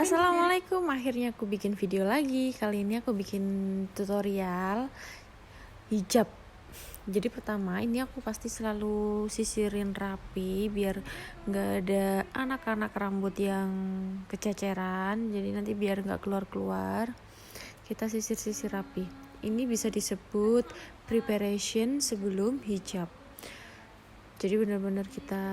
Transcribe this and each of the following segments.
Assalamualaikum, akhirnya aku bikin video lagi. Kali ini aku bikin tutorial hijab. Jadi pertama ini aku pasti selalu sisirin rapi biar nggak ada anak-anak rambut yang kececeran. Jadi nanti biar nggak keluar-keluar, kita sisir-sisir rapi. Ini bisa disebut preparation sebelum hijab. Jadi benar-benar kita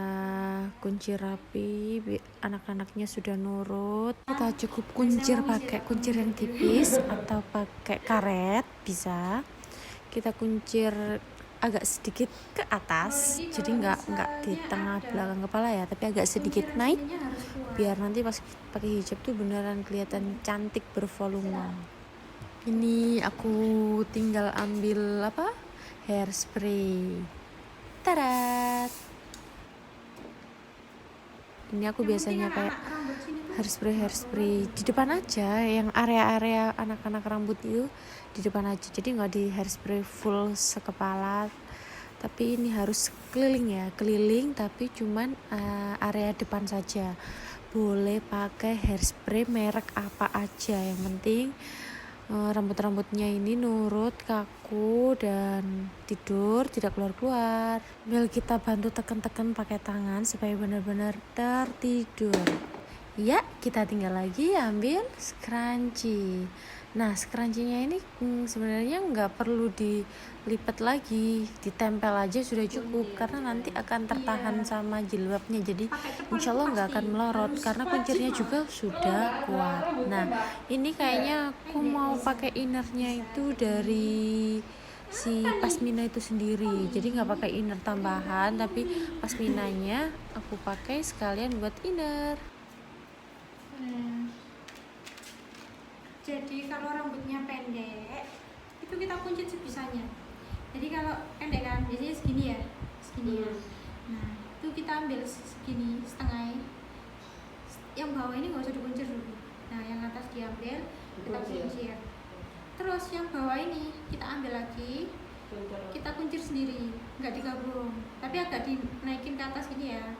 kunci rapi, anak-anaknya sudah nurut. Kita cukup kuncir pakai kuncir yang tipis atau pakai karet bisa. Kita kuncir agak sedikit ke atas, jadi nggak di tengah belakang kepala ya, tapi agak sedikit naik biar nanti pas pakai hijab tuh beneran kelihatan cantik bervolume. Ini aku tinggal ambil hairspray. Tarat. Ini aku biasanya kayak hairspray di depan aja, yang area-area anak-anak rambut itu di depan aja. Jadi nggak di hairspray full sekepala, tapi ini harus keliling tapi cuman area depan saja. Boleh pakai hairspray merek apa aja, yang penting rambut-rambutnya ini nurut, kaku, dan tidur, tidak keluar-keluar. Sambil kita bantu tekan-tekan pakai tangan supaya benar-benar tertidur. Ya, kita tinggal lagi ambil scrunchie. Nah, scrunchie-nya ini sebenarnya nggak perlu dilipat lagi, ditempel aja sudah cukup, karena nanti akan tertahan sama jilbabnya. Jadi insya Allah nggak akan melorot karena kuncirnya juga sudah kuat. Nah, ini kayaknya aku mau pakai innernya itu dari si pasmina itu sendiri, jadi nggak pakai inner tambahan, tapi pasminanya aku pakai sekalian buat inner. Jadi kalau rambutnya pendek itu kita kuncit sebisanya. Jadi kalau pendek kan biasanya segini ya. Nah itu kita ambil segini setengah. Yang bawah ini nggak usah dikuncir dulu. Nah yang atas diambil, kita kuncir. Terus yang bawah ini kita ambil lagi, kita kuncir sendiri, nggak digabung, tapi agak dinaikin ke atas gini ya,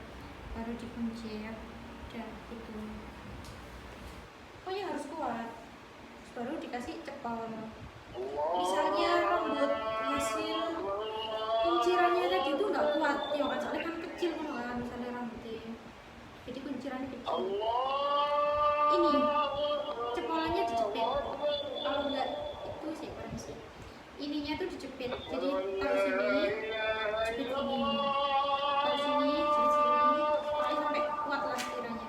baru dikuncir. Udah gitu. Pokoknya harus kuat, baru dikasih cepol. Misalnya rambut hasil kuncirannya tadi itu nggak kuat ya kan, soalnya kan kecil kan misalnya rambutnya, jadi kuncirannya kecil. Ini cepolannya dijepit, kalau enggak itu sih permisi, ininya tuh dijepit, jadi taruh sini, jepit sini, taruh sini, jepit sini, pokoknya sampai kuat lah kiranya.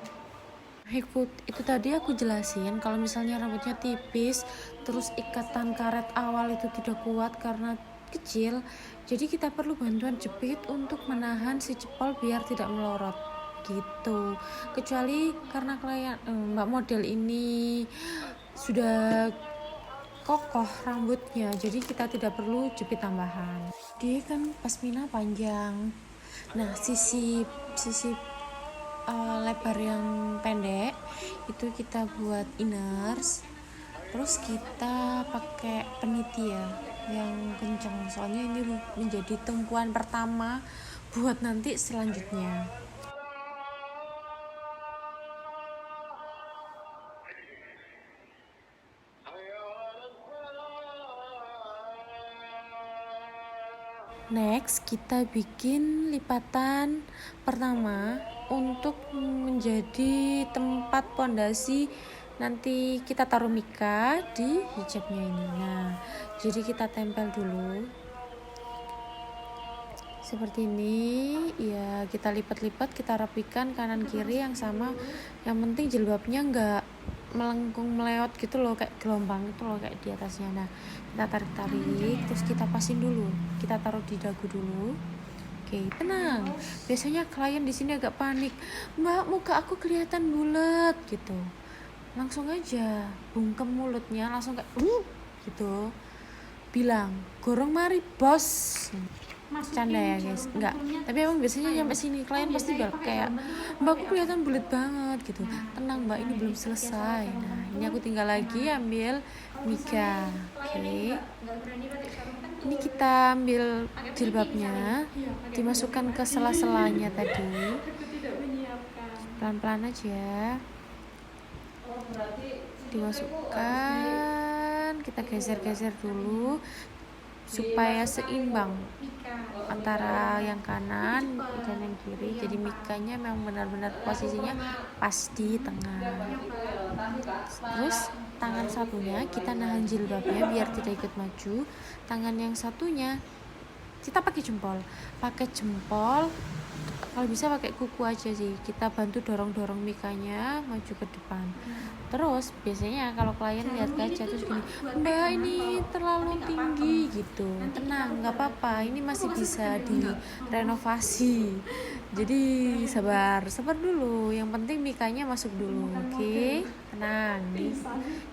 Itu tadi aku jelasin kalau misalnya rambutnya tipis, terus ikatan karet awal itu tidak kuat karena kecil, jadi kita perlu bantuan jepit untuk menahan si cepol biar tidak melorot gitu. Kecuali karena klien mbak model ini sudah kokoh rambutnya, jadi kita tidak perlu jepit tambahan. Dia kan pasmina panjang, nah sisi lebar yang pendek itu kita buat inners, terus kita pakai peniti ya yang kencang, soalnya ini menjadi tumpuan pertama buat nanti selanjutnya. Next, kita bikin lipatan pertama untuk menjadi tempat pondasi nanti kita taruh mika di hijabnya ini. Nah, jadi kita tempel dulu seperti ini ya, kita lipat-lipat, kita rapikan kanan kiri yang sama, yang penting jilbabnya nggak melengkung meleot gitu loh, kayak gelombang itu loh kayak di atasnya. Nah, kita tarik terus kita pasin dulu, kita taruh di dagu dulu. Oke, tenang. Biasanya klien di sini agak panik, mbak muka aku kelihatan bulat gitu, langsung aja bungkem mulutnya, langsung kayak gitu, bilang gorong mari bos. Canda ya guys, enggak, tapi emang biasanya sampai sini klien pasti bilang kayak mbak aku kelihatan bulat banget gitu. Tenang mbak, ini belum selesai. Nah ini aku tinggal lagi ambil mika. Oke, ini kita ambil jilbabnya, dimasukkan ke sela-selanya tadi, pelan-pelan aja. dimasukkan, kita geser-geser dulu supaya seimbang antara yang kanan dan yang kiri. Jadi mikanya memang benar-benar posisinya pas di tengah. Terus tangan satunya kita nahan jilbabnya biar tidak ikut maju. Tangan yang satunya kita pakai jempol. Kalau bisa pakai kuku aja sih. Kita bantu dorong-dorong mikanya maju ke depan. Terus biasanya kalau klien lihat kaca terus gini, "Mbak, ini terlalu tinggi," gitu. Tenang, nggak apa-apa. Ini masih bisa direnovasi. Jadi sabar dulu. Yang penting mikanya masuk dulu, oke? Tenang. Nih,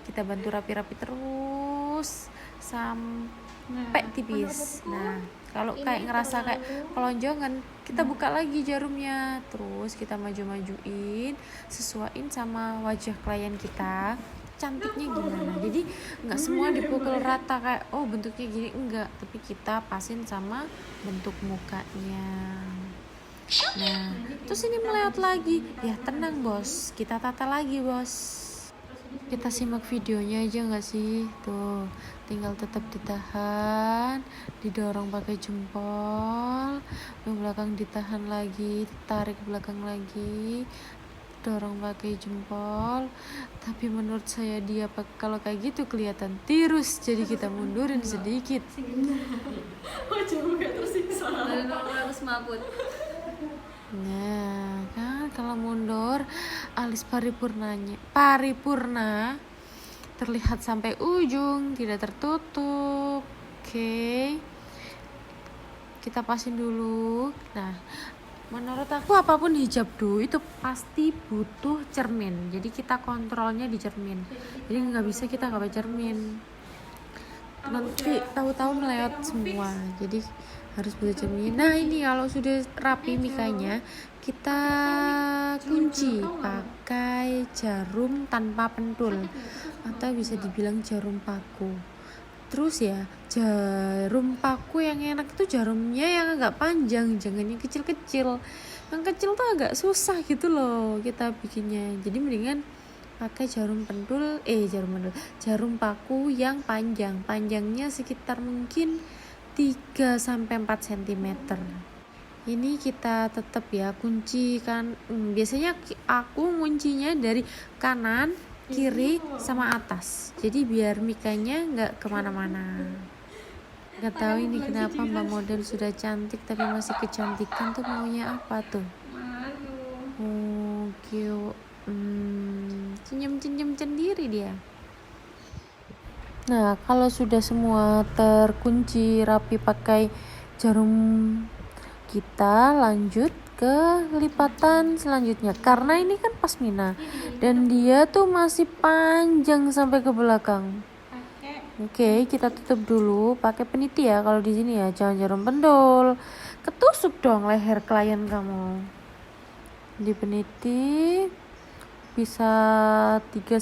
kita bantu rapi-rapi terus sampai tipis. Nah, kalau kayak ngerasa kayak kelonjongan, kita buka lagi jarumnya, terus kita maju-majuin, sesuaiin sama wajah klien kita, cantiknya gimana. Jadi nggak semua dipukul rata kayak oh bentuknya gini, enggak, tapi kita pasin sama bentuk mukanya. Nah, terus ini melewat lagi, ya tenang bos, kita tata lagi bos. Kita simak videonya aja nggak sih? Tuh, tinggal tetap ditahan, didorong pakai jempol, ke belakang ditahan lagi, tarik ke belakang lagi, dorong pakai jempol. Tapi menurut saya dia kalau kayak gitu kelihatan tirus, jadi kita mundurin sedikit. Oh jauh gak tersiksa. Harus mabut. Nah, kan kalau mundur alis paripurna terlihat sampai ujung, tidak tertutup. Oke. Kita pasin dulu. Nah, menurut aku apapun hijabdo itu pasti butuh cermin. Jadi kita kontrolnya di cermin. Jadi nggak bisa kita nggak pakai cermin. Nanti tahu-tahu melewat semua. Jadi harus butuh cermin. Nah, ini kalau sudah rapi mikanya, kita kunci pakai jarum tanpa pentul atau bisa dibilang jarum paku. Terus ya, jarum paku yang enak itu jarumnya yang agak panjang, jangan yang kecil-kecil. Yang kecil tuh agak susah gitu loh kita bikinnya. Jadi mendingan pakai jarum paku yang panjang. Panjangnya sekitar mungkin 3-4 cm. Ini kita tetap ya kunci kan. Biasanya aku kuncinya dari kanan, kiri, sama atas. Jadi biar mikanya nggak kemana-mana. Nggak tahu ini kenapa mbak model sudah cantik tapi masih kecantikan tuh maunya apa tuh? Oh, cute. Senyum-senyum sendiri dia. Nah, kalau sudah semua terkunci rapi pakai jarum, kita lanjut ke lipatan selanjutnya. Karena ini kan pasmina dan dia tuh masih panjang sampai ke belakang. Oke, kita tutup dulu pakai peniti ya. Kalau di sini ya, jangan jarum pendul. Ketusuk dong leher klien kamu. Di peniti bisa 2-3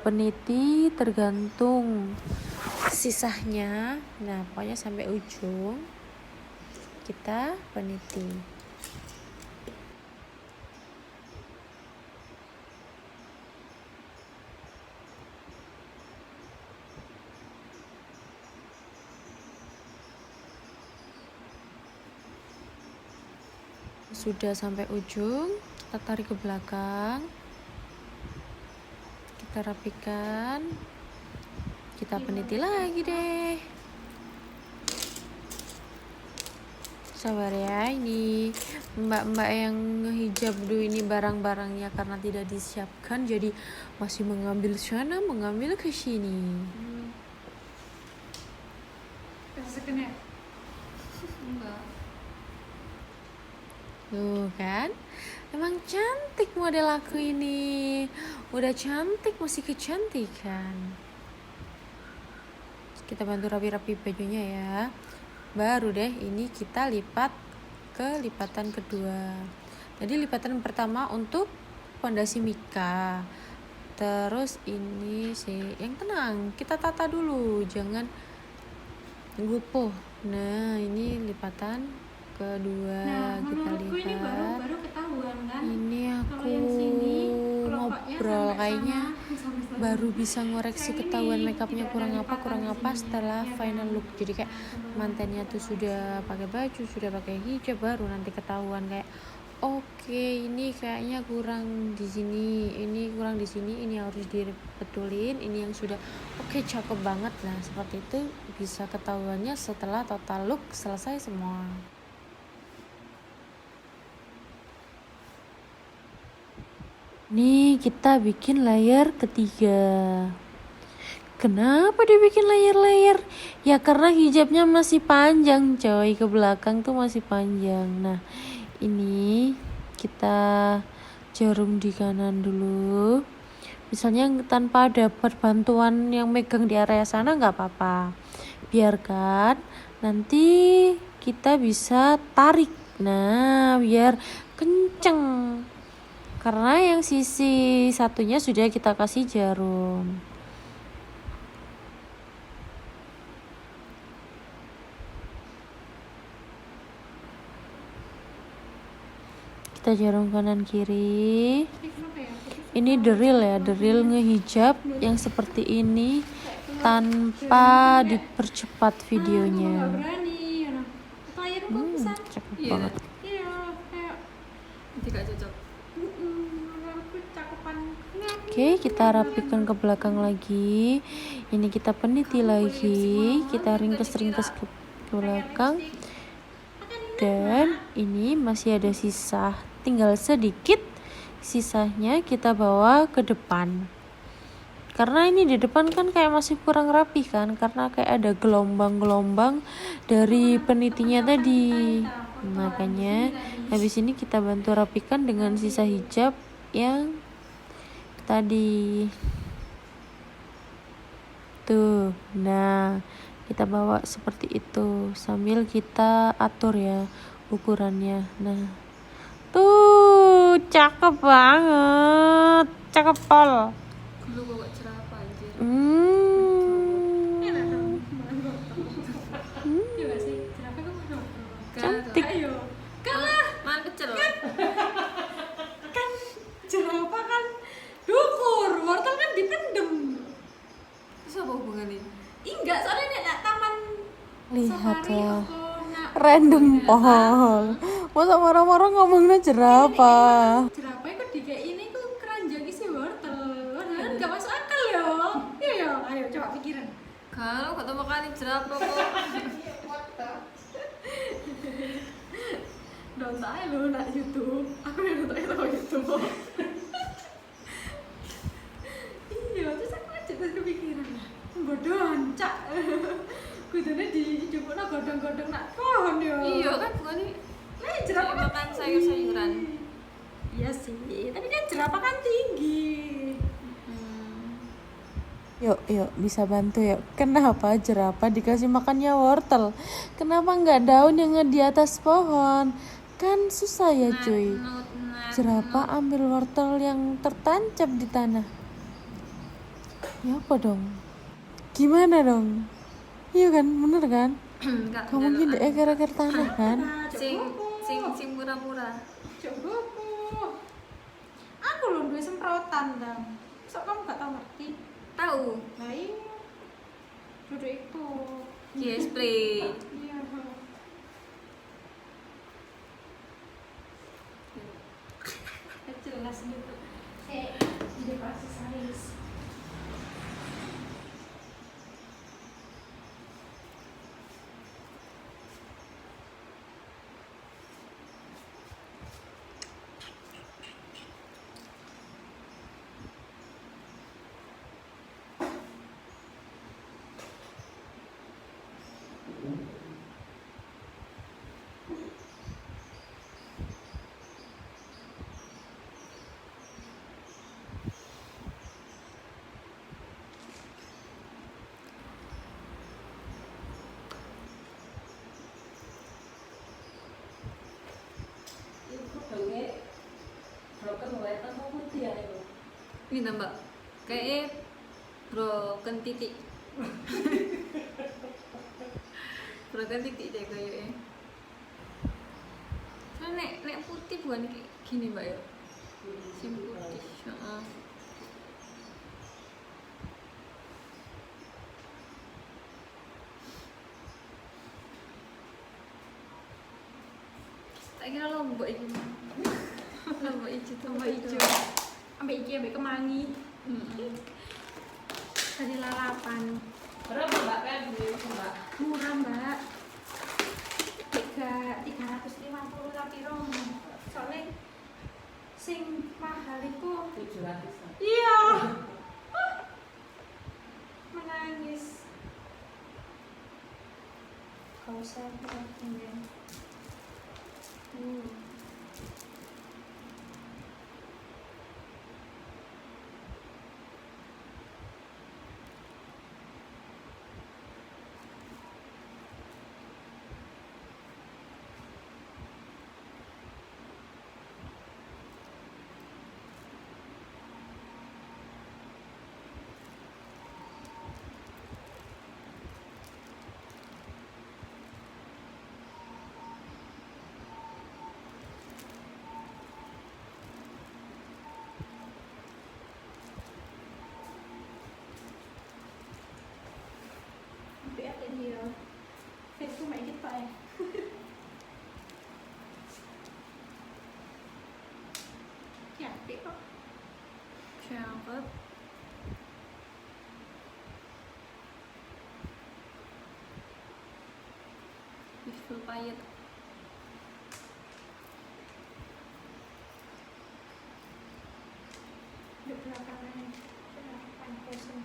peniti tergantung sisahnya. Nah, pokoknya sampai ujung kita peniti. Sudah sampai ujung, kita tarik ke belakang, kita rapikan, kita peniti lagi deh. Sabar ya, ini mbak-mbak yang hijabdo ini barang-barangnya karena tidak disiapkan, jadi masih mengambil sana, mengambil ke sini. Enggak. Tuh kan, emang cantik model aku ini. Udah cantik masih kecantikan. Kita bantu rapi-rapi bajunya ya. Baru deh ini kita lipat ke lipatan kedua. Jadi lipatan pertama untuk pondasi mika. Terus ini sih yang tenang, kita tata dulu, jangan gupoh. Nah, ini lipatan kedua. Nah, kita menurutku ini lihat baru ketahuan kan ini kalau aku yang makanya baru bisa ngoreksi ketahuan makeupnya kurang apa setelah final look. Jadi kayak mantennya tuh sudah pakai baju, sudah pakai hijab, baru nanti ketahuan kayak oke, ini kayaknya kurang di sini, ini kurang di sini, ini harus dibetulin, ini yang sudah oke, cakep banget. Nah seperti itu bisa ketahuannya setelah total look selesai semua. Nih kita bikin layer ketiga. Kenapa dibikin layer-layer? Ya karena hijabnya masih panjang coy, ke belakang tuh masih panjang. Nah ini kita jarum di kanan dulu. Misalnya tanpa ada bantuan yang megang di area sana nggak apa-apa. Biarkan nanti kita bisa tarik. Nah biar kenceng. Karena yang sisi satunya sudah kita kasih jarum. Kita jarum kanan kiri. Ini deril ya, deril ngehijab yang seperti ini tanpa dipercepat videonya. Cakep banget. Tidak cocok. Oke, kita rapikan ke belakang lagi. Ini kita peniti lagi, kita ringkes-ringkes ke belakang. Dan ini masih ada sisa, tinggal sedikit. Sisanya kita bawa ke depan. Karena ini di depan kan kayak masih kurang rapi kan, karena kayak ada gelombang-gelombang dari penitinya tadi. Makanya habis ini kita bantu rapikan dengan sisa hijab yang tadi tuh. Nah kita bawa seperti itu sambil kita atur ya ukurannya. Nah tuh cakep banget, cakep pol. Lu bawa jerapah anjir. Iya sih, jerapah kan mana? Cantik. Ayo. Kalah. Man kecil. Kan jerapah kan dukur, wortel kan dipendem. Terus apa hubungannya? Enggak, soalnya nek taman Lihatlah random pol. Masa marah-marah ngomongnya jerapah. jerapah itu di kayak ini tuh keranjang isi wortel. Kan enggak masuk akal ya. Iya ya, ayo coba pikirin. Kalau ketemu kali jerapah kok. Nonton aja lu nak YouTube. Aku yang nonton itu YouTube. Iya, terus aku aja terus kepikiran. Bodohan, cak. Kudune dijupukno godhong-godhong nak pohon ya. Iya kan bukan ini. Lah jerapah kan makan sayur-sayuran. Iya sih, tapi kan jerapah kan tinggi. Yuk, bisa bantu yuk. Kenapa jerapah dikasih makannya wortel? Kenapa nggak daun yang di atas pohon? Kan susah ya cuy. Jerapah ambil wortel yang tertancap di tanah. Ya apa dong? Gimana dong? Iya kan, bener kan? Kamu gini eker-eker tanah kan? Sing murah-murah. Coba. Aku loh duwe semprotan dong. Sok kamu gak tahu ngerti? Tahu. Lah iya. Duduk itu. Spray. Iya. Jelas gitu. Ide aksesoris. Ini nambah kayak broken titik. Broken titik deh kayaknya. Soalnya nek putih bukan kayak gini mbak ya. Sim putih. Tak kira lombok iki. Lombok ijo tuh. Lombok ijo. Ambek iki ambek kemangi. Dari lalapan. Berapa Mbak kan beli Mbak? Murah, Mbak. 350 tapi rom. Soalnya sing mahal itu 700. iya. Menangis. Kau usah ya. Tapi ada dia. Itu mak kita ya. Cantik kok. Cakep. Beautiful payet. Di belakangan. Belakangan kosong.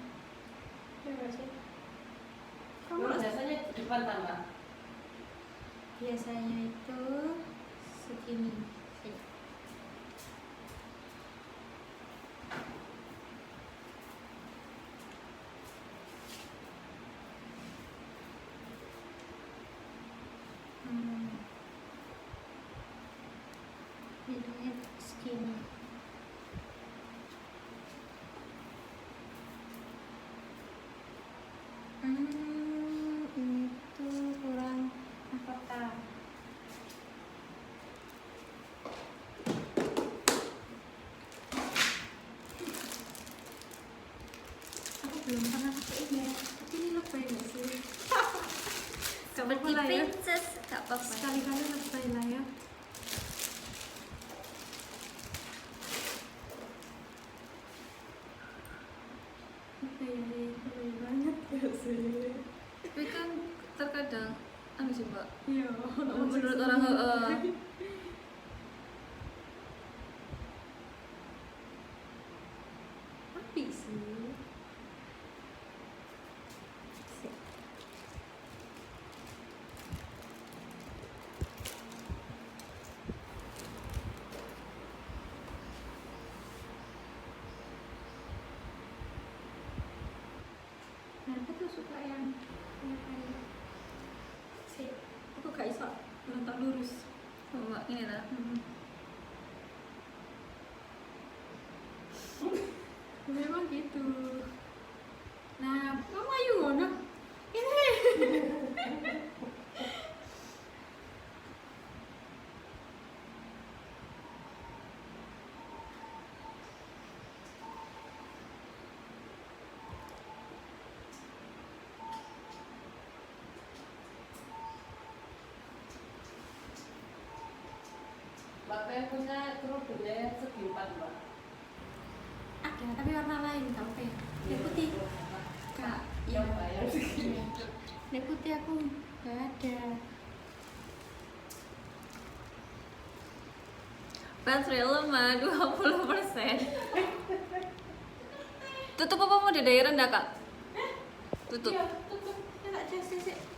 Berapa sih? Kalau biasanya di depan tambah. Biasanya itu segini sih. Bedanya segini. Itu kurang mahkota. Aku belum pernah pakai ini ya, tapi ini lebay nggak sih? Gak apa-apa lah ya, Princess, gak apa-apa. sekali-kali lebay lah ya. Lebay banget gak sih? Tapi kan terkadang anu sih Mbak. Iya, Menurut orang api sih. Nah, aku tuh suka yang kayak sih. Aku gak iso nonton lurus. Mbak ini lah. Memang gitu. Nah, kamu ayo ngono. Ini. Mbak Pen punya kerudungnya segi 4 Mbak. Ada, tapi warna lain tau kayak. Yang putih. Kak, Yang bayar segini. yang putih aku gak ada. Baterai lemah 20%. Tutup apa mau di daerah rendah Kak? Tutup. Iya, tutup. Ya tak jas sih.